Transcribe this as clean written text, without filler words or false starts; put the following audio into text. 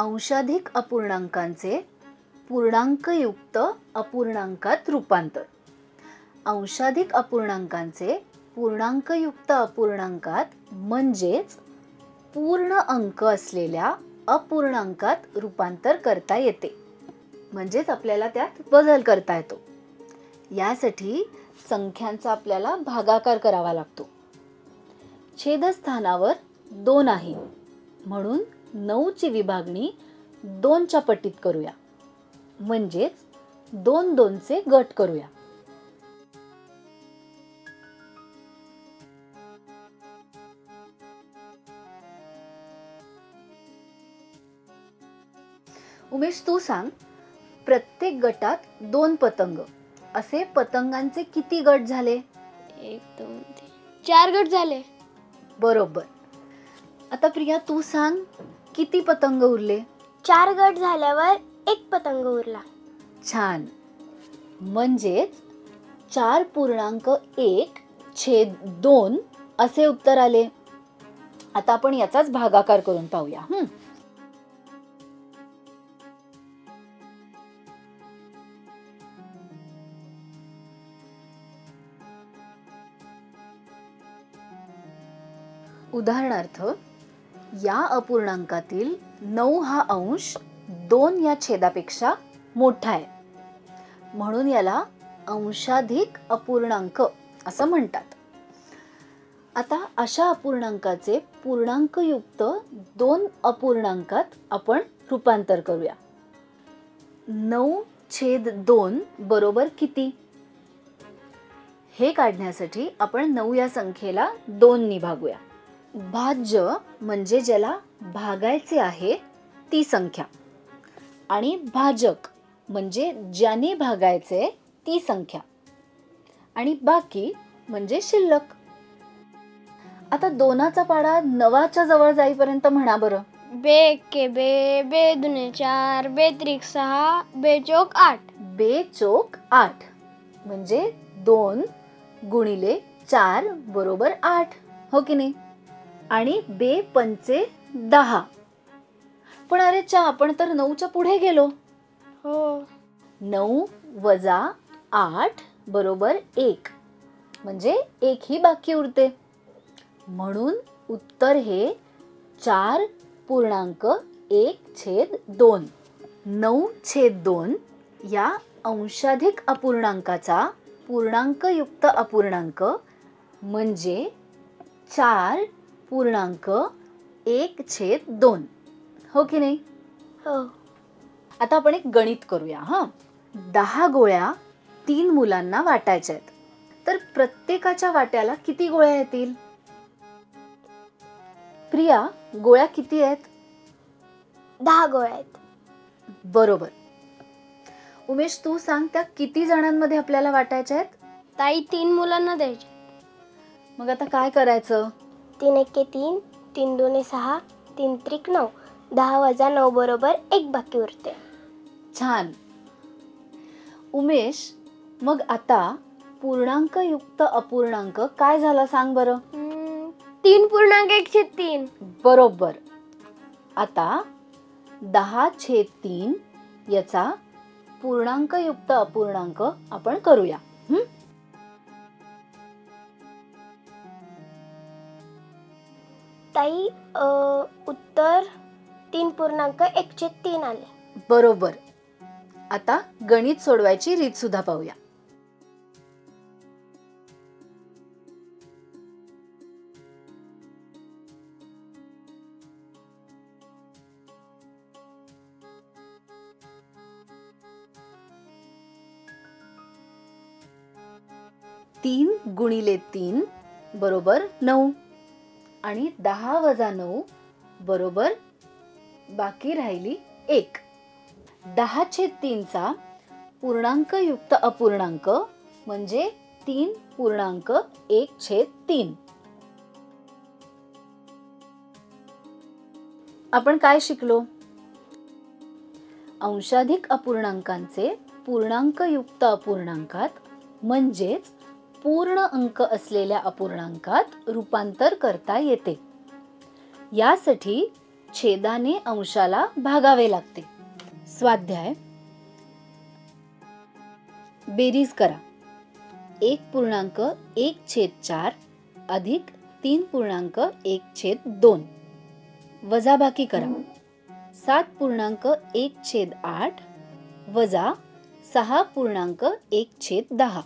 अंशाधिक अपूर्णांकांचे पूर्णांकयुक्त अपूर्णांकात रूपांतर. अंशाधिक अपूर्णांकांचे पूर्णांकयुक्त अपूर्णांकात म्हणजेच पूर्ण अंक असलेल्या अपूर्णांकात रूपांतर करता येते. म्हणजेच आपल्याला त्यात बदल करता येतो. यासाठी संख्यांचा आपल्याला भागाकार करावा लागतो. छेदस्थानावर 2 आहे म्हणून 9 ची विभागणी 2 च्या पटीत करूया. म्हणजेच 2 2 चे गट करूया. उमेश, तू सांग, प्रत्येक गटात 2 पतंग असे पतंगांचे किती गट झाले? 1 2 3 4 गट झाले. बरोबर. आता प्रिया, तू सांग, किती पतंग उरले? 4 गट झाल्यावर 1 पतंग उरला. छान. म्हणजेच 4.1/2 असे उत्तर आले. आता आपण याचाच भागाकार करून पाहूया. उदाहरणार्थ, या अपूर्णांकातील 9 हा अंश 2 या छेदापेक्षा मोठा आहे म्हणून याला अंशाधिक अपूर्णांक असं म्हणतात. आता अशा अपूर्णांकाचे पूर्णांकयुक्त 2 अपूर्णांकात आपण रूपांतर करूया. 9/2 बरोबर किती? हे काढण्यासाठी आपण 9 या संख्येला 2 ने भागूया. भाज्य म्हणजे ज्याला भागायचे आहे ती संख्या आणि भाजक म्हणजे ज्याने भागायचे ती संख्या आणि बाकी म्हणजे शिल्लक. आता 2चा पाढा 9च्या जवळ जाईपर्यंत म्हणा बरं. बे एके बे, बे दुने 4, बे त्रिक 6, बे चौक 8. बे चौक 8 म्हणजे 2 गुणिले 4 बरोबर 8, हो की नाही? आणि बे पंचे 10. पण अरे आपण तर 9च्या पुढे गेलो. हो. 9 वजा 8 बरोबर 1 म्हणजे 1 ही बाकी उरते. म्हणून उत्तर हे 4.1/2. 9/2 या अंशाधिक अपूर्णांकाचा पूर्णांकयुक्त अपूर्णांक म्हणजे 4.1/2, हो की नाही? हो. आता आपण एक गणित करूया. 10 गोळ्या 3 मुलांना वाटायच्या आहेत, तर प्रत्येकाच्या वाट्याला किती गोळ्या येतील? प्रिया, गोळ्या किती आहेत? 10 गोळ्या आहेत. बरोबर. उमेश, तू सांग, त्या किती जणांमध्ये आपल्याला वाटायच्या आहेत? ताई 3 मुलांना द्यायचे. मग आता काय करायचं? 3 एके 3, 3 दुने 6, 3 त्रिक 9. 10 वजा 9 बरोबर 1 बाकी उरते. छान. उमेश, मग आता पूर्णांकयुक्त अपूर्णांक काय झाला सांग बरं? 3.1/3. बरोबर. आता 10/3 याचा पूर्णांकयुक्त अपूर्णांक आपण करूया. ताई, उत्तर 3.1/3 आले. बरोबर. आता गणित सोडवायची रीत सुद्धा पाहूया. तीन गुणिले 3 बरोबर 9 आणि 10 वजा 9 बरोबर बाकी राहिली 1. 10/3 चा पूर्णांकयुक्त अपूर्णांक म्हणजे 3.1/3. आपण काय शिकलो? अंशाधिक अपूर्णांकांचे पूर्णांकयुक्त अपूर्णांकात म्हणजेच पूर्ण अंक असलेल्या अपूर्णांकात रूपांतर करता येते. यासाठी छेदाने अंशाला भागावे लागते. स्वाध्याय. बेरीज करा. 1.1/4 अधिक 3.1/2. वजाबाकी करा. 7.1/8 वजा 6.1/10.